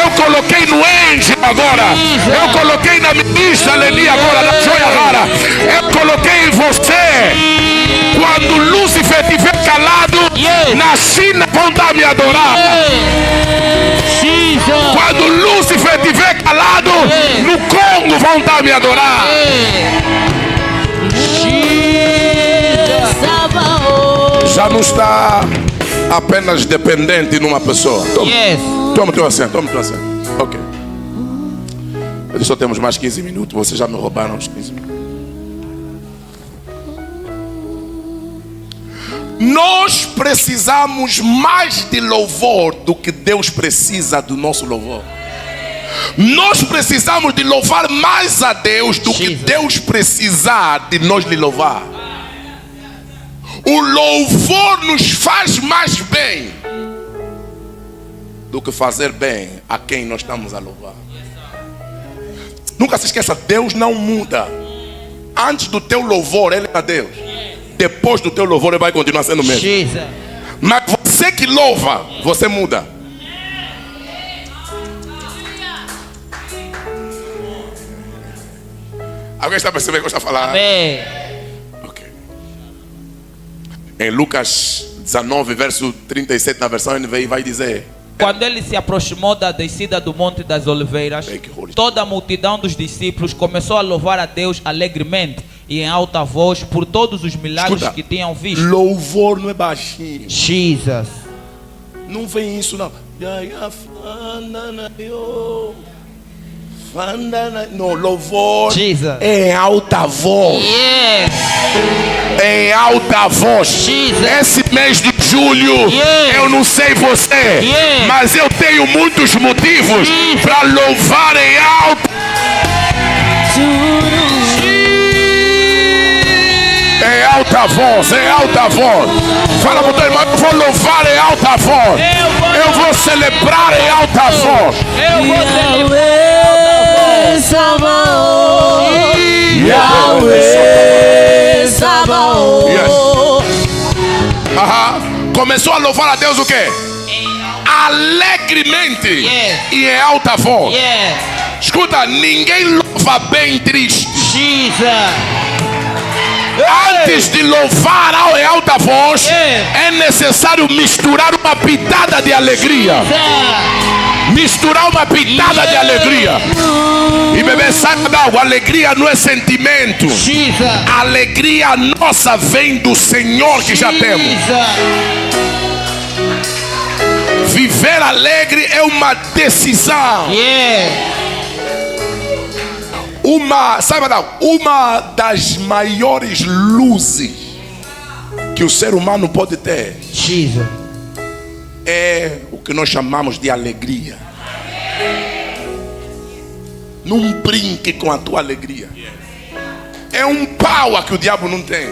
Eu coloquei no Angel agora. Eu coloquei na ministra Leni agora, na Joia Rara. Eu coloquei em você. Quando Lúcifer estiver calado, na China vão estar me adorar. Quando Lúcifer estiver calado, no Congo vão estar me adorar. Já não está apenas dependente numa pessoa. Toma teu assento, toma teu assento. Ok. Só temos mais 15 minutos. Vocês já me roubaram os 15 minutos. Nós precisamos mais de louvor do que Deus precisa do nosso louvor. Nós precisamos de louvar mais a Deus do que Deus precisar de nós lhe louvar. O louvor nos faz mais bem do que fazer bem a quem nós estamos a louvar. Nunca se esqueça, Deus não muda. Antes do teu louvor, Ele é Deus. Depois do teu louvor, Ele vai continuar sendo o mesmo. Mas você que louva, você muda. Alguém está percebendo o que eu estou falando? Amém. Ok. Em Lucas 19, verso 37, na versão NVI, vai dizer: quando ele se aproximou da descida do Monte das Oliveiras, toda a multidão dos discípulos começou a louvar a Deus alegremente e em alta voz por todos os milagres que tinham visto. Louvor não é baixinho. Jesus. Não vem isso não. Não, louvor em alta voz. Em alta voz. Esse mês de julho, eu não sei você, mas eu tenho muitos motivos para louvar em alta. Em alta voz, em alta voz. Fala para o teu irmão, eu vou louvar em alta voz. Eu vou celebrar em alta voz. Eu vou celebrar. Yahweh Sabaoth. Começou a louvar a Deus o quê? Alegremente e em alta voz. Escuta, ninguém louva bem triste. Antes de louvar em alta voz, é necessário misturar uma pitada de alegria. Misturar uma pitada de alegria. E bebê, saiba algo, alegria não é sentimento. A alegria nossa vem do Senhor que já temos. Viver alegre é uma decisão. Uma das maiores luzes que o ser humano pode ter é o que nós chamamos de alegria. Não brinque com a tua alegria. É um power que o diabo não tem.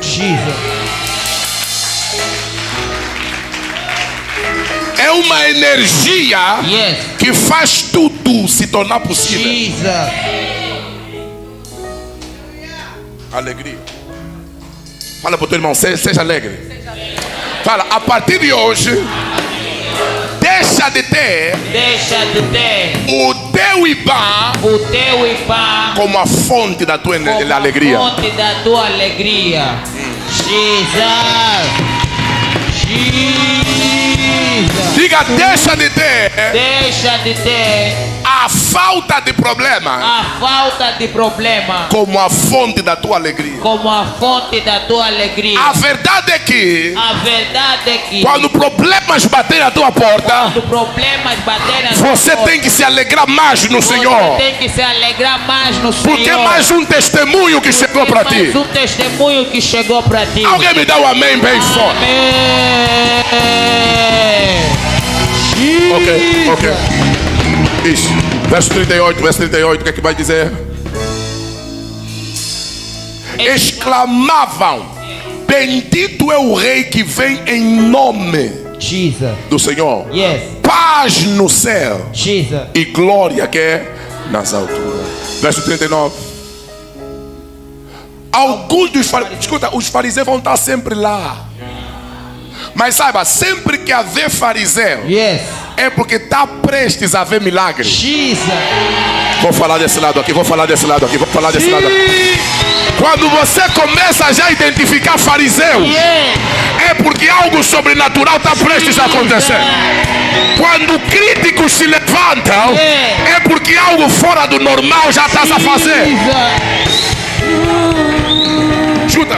É uma energia que faz tudo se tornar possível. Alegria. Fala para o teu irmão, seja alegre. Fala, a partir de hoje, deixa de ter o teu Ibá como a fonte da tua alegria. Fonte da tua alegria. Diga, deixa de ter a falta de problema como a fonte da tua alegria. A verdade é que quando problemas baterem a tua porta, você tem que se alegrar mais no Senhor. Porque é mais um testemunho que chegou para ti. Alguém me dá um amém bem forte. Ok. Isso. Verso 38, o que é que vai dizer? Exclamavam: bendito é o rei que vem em nome do Senhor. Paz no céu e glória que é nas alturas. Verso 39. Alguns dos fariseus, escuta, os fariseus vão estar sempre lá. Mas saiba, sempre que haver fariseu, é porque está prestes a haver milagre. Jesus. Vou falar desse lado aqui, vou falar desse lado aqui, vou falar desse lado aqui. Quando você começa a já identificar fariseus, é porque algo sobrenatural está prestes a acontecer. Quando críticos se levantam, é porque algo fora do normal já está a fazer. Escuta,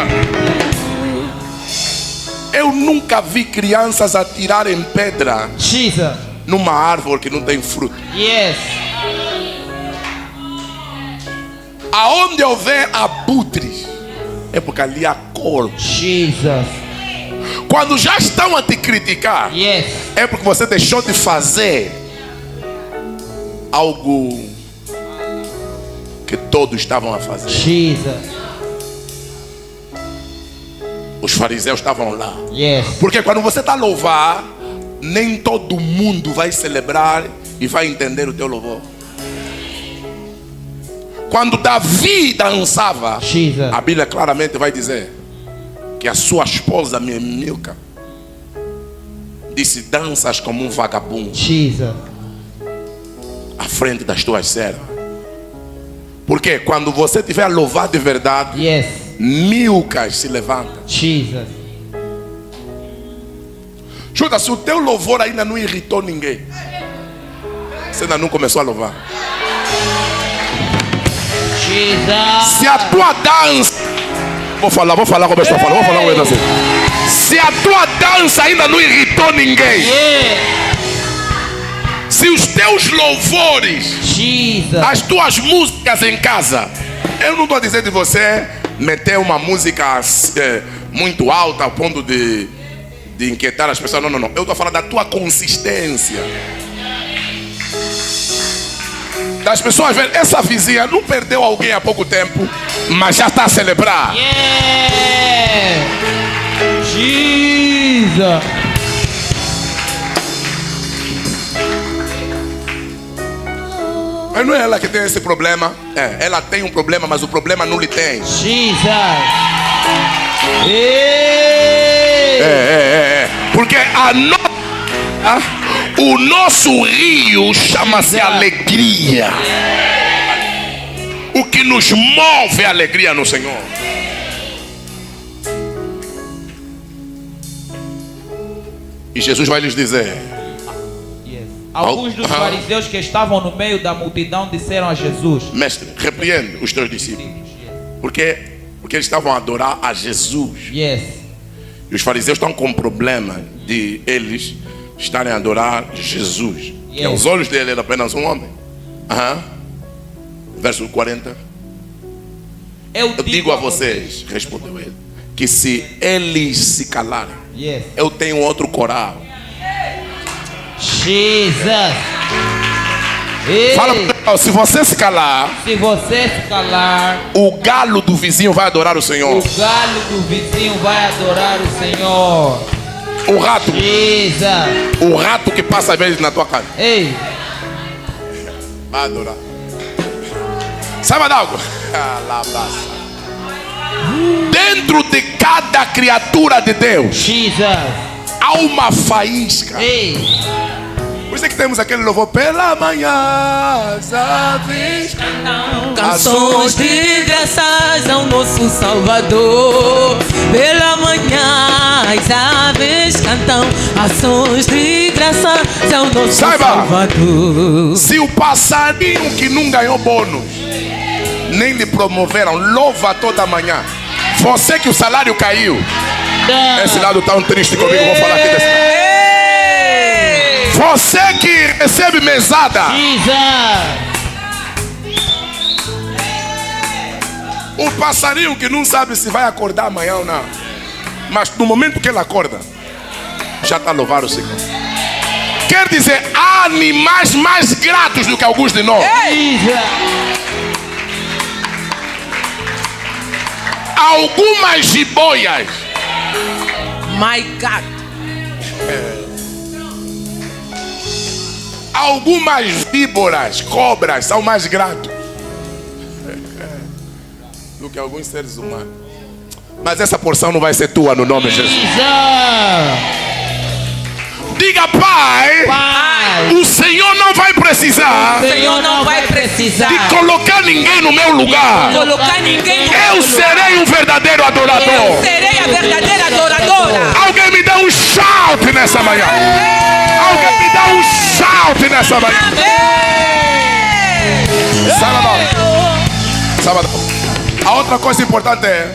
eu nunca vi crianças atirarem pedra numa árvore que não tem fruto. Aonde houver abutres, é porque ali há corpo. Quando já estão a te criticar, é porque você deixou de fazer algo que todos estavam a fazer. Os fariseus estavam lá. Porque quando você está a louvar, nem todo mundo vai celebrar e vai entender o teu louvor. Quando Davi dançava, a Bíblia claramente vai dizer que a sua esposa Milca disse: danças como um vagabundo à frente das tuas servas. Porque quando você estiver a louvar de verdade, Milcas se levanta. Escuta, se o teu louvor ainda não irritou ninguém, você ainda não começou a louvar. Se a tua dança, vou falar como eu estou falando, vou falar como eu estou assim. Se a tua dança ainda não irritou ninguém, se os teus louvores, as tuas músicas em casa, eu não estou dizendo de você meter uma música muito alta ao ponto de inquietar as pessoas, não. Eu estou falando da tua consistência. Das pessoas verem, essa vizinha não perdeu alguém há pouco tempo, mas já está a celebrar. Jesus. Mas não é ela que tem esse problema. Ela tem um problema, mas o problema não lhe tem. Porque o nosso rio chama-se alegria. O que nos move é a alegria no Senhor. E Jesus vai lhes dizer: alguns dos fariseus que estavam no meio da multidão disseram a Jesus: mestre, repreende os teus discípulos. Porque eles estavam a adorar a Jesus. E os fariseus estão com problema de eles estarem a adorar Jesus. E aos olhos dele era apenas um homem. Verso 40. Eu digo a vocês, respondeu ele, que se eles se calarem, eu tenho outro coral. Jesus. Fala para ele, se você se calar, o galo do vizinho vai adorar o Senhor. O galo do vizinho vai adorar o Senhor. O rato. O rato que passa às vezes na tua casa. Vai adorar. Sabe algo? Dentro de cada criatura de Deus há uma faísca. Por isso é que temos aquele louvor: pela manhã as aves cantam canções de graças ao nosso Salvador. Pela manhã as aves cantam ações de graças ao nosso Salvador. Se o passarinho que não ganhou bônus, nem lhe promoveram, louva toda manhã. Você que o salário caiu, esse lado tão triste comigo, vou falar aqui desse lado. Você que recebe mesada, um passarinho que não sabe se vai acordar amanhã ou não, mas no momento que ele acorda, já está a louvar o Senhor. Quer dizer, há animais mais gratos do que alguns de nós. Algumas jiboias, my God, algumas víboras, cobras são mais gratos. do que alguns seres humanos. Mas essa porção não vai ser tua no nome de Jesus. Diga, Pai, o Senhor não vai precisar, de colocar ninguém no meu lugar. Eu serei um verdadeiro adorador. Alguém me dá um shout nessa manhã. Alguém me dá um shout nessa manhã. Sábado. A outra coisa importante é: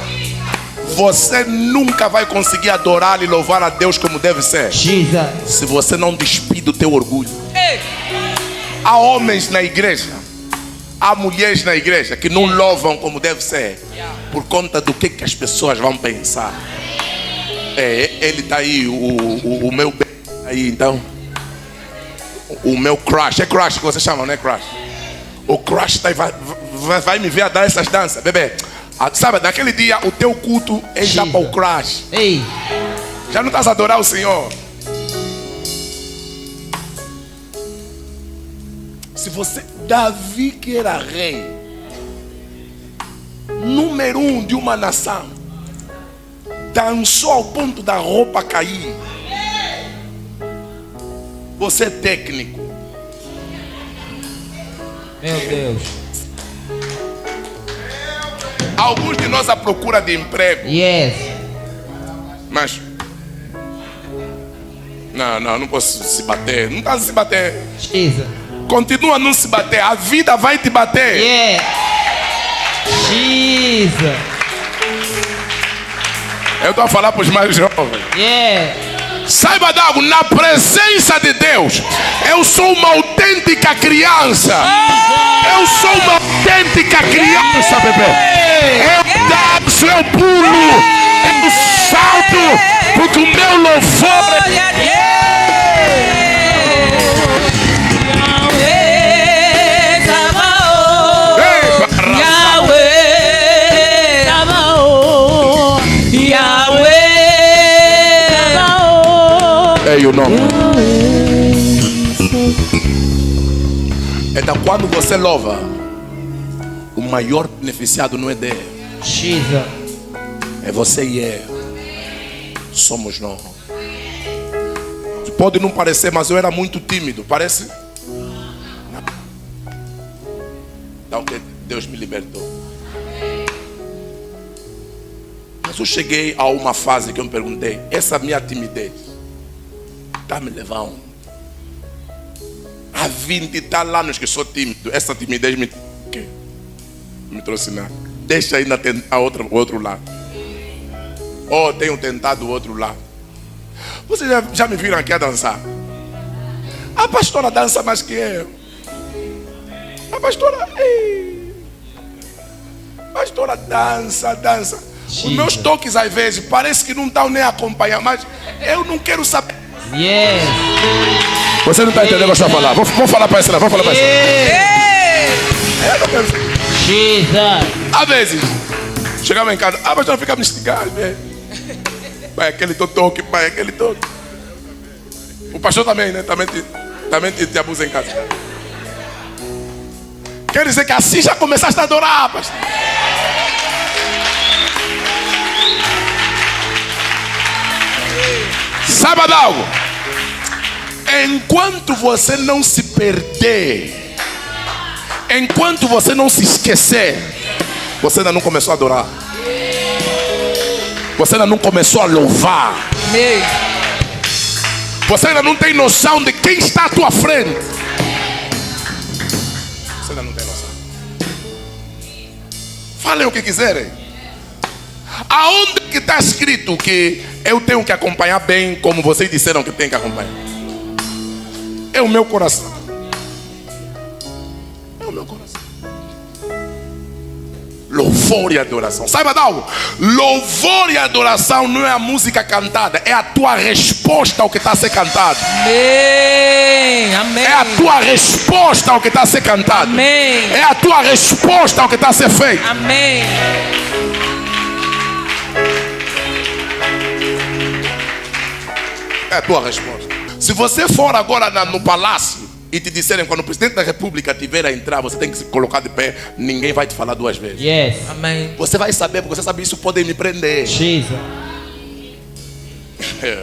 você nunca vai conseguir adorar e louvar a Deus como deve ser se você não despir do teu orgulho. Há homens na igreja, há mulheres na igreja que não louvam como deve ser por conta do que as pessoas vão pensar. Ele está aí, o meu bem aí, então. O meu crush, é crush que vocês chamam, não é crush? O crush tá aí, vai me ver a dar essas danças, bebê. Sabe, naquele dia o teu culto é já para o crush. Já não estás a adorar o Senhor. Se você, Davi, que era rei, número 1 de uma nação, dançou ao ponto da roupa cair. Você é técnico. Meu Deus. Alguns de nós à procura de emprego. Mas não posso se bater. Não está a se bater. Continua a não se bater. A vida vai te bater. Eu estou a falar para os mais jovens. Saiba de algo, na presença de Deus, eu sou uma autêntica criança. Eu sou uma autêntica criança, bebê. Eu danço, eu pulo, eu salto, porque o meu louvor o nome. Então, quando você louva, o maior beneficiado não é Deus, é você e eu. Somos nós. Pode não parecer, mas eu era muito tímido. Parece? Então que Deus me libertou. Mas eu cheguei a uma fase que eu me perguntei: essa minha timidez está me levando há 20 e tal anos que sou tímido. Essa timidez me trouxe nada. Deixa ainda tentar o outro lado. Tenho tentado o outro lado. Vocês já me viram aqui a dançar? A pastora dança mais que eu. A pastora dança. Os meus toques às vezes parece que não estão nem acompanhando, mas eu não quero saber. Você não está entendendo o que eu estou falando. Vamos falar para essa. Eu não quero saber. Às vezes chegava em casa, a pastora fica me instigando. Pai, aquele toque, pai, aquele toque. O pastor também, né? Também te abusa em casa. Quer dizer que assim já começaste a adorar, pastor. Sabe de algo? Enquanto você não se perder, enquanto você não se esquecer, você ainda não começou a adorar. Você ainda não começou a louvar. Você ainda não tem noção de quem está à tua frente. Você ainda não tem noção. Falem o que quiserem. Aonde que está escrito que eu tenho que acompanhar bem como vocês disseram que tem que acompanhar? É o meu coração. É o meu coração. Louvor e adoração. Saiba de algo? Louvor e adoração não é a música cantada, é a tua resposta ao que está a ser cantado. Amém. É a tua resposta ao que está a ser cantado. Amém. É a tua resposta ao que está a ser feito. Amém. É a tua resposta. Se você for agora no palácio e te disserem quando o presidente da república tiver a entrar, você tem que se colocar de pé, ninguém vai te falar duas vezes. Yes. Amém. Você vai saber, porque você sabe isso pode me prender. Jesus. Você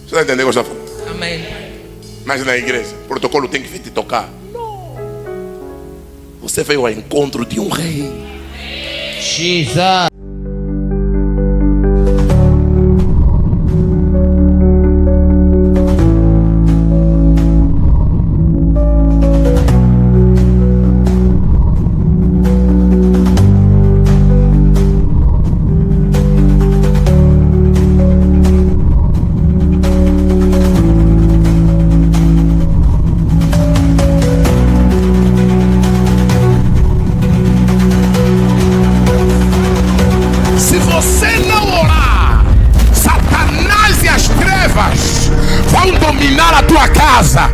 está entendendo o que eu estou falando? Amém. Mas na igreja, o protocolo tem que vir te tocar. Não. Você veio ao encontro de um rei. Jesus. Se você não orar, Satanás e as trevas vão dominar a tua casa.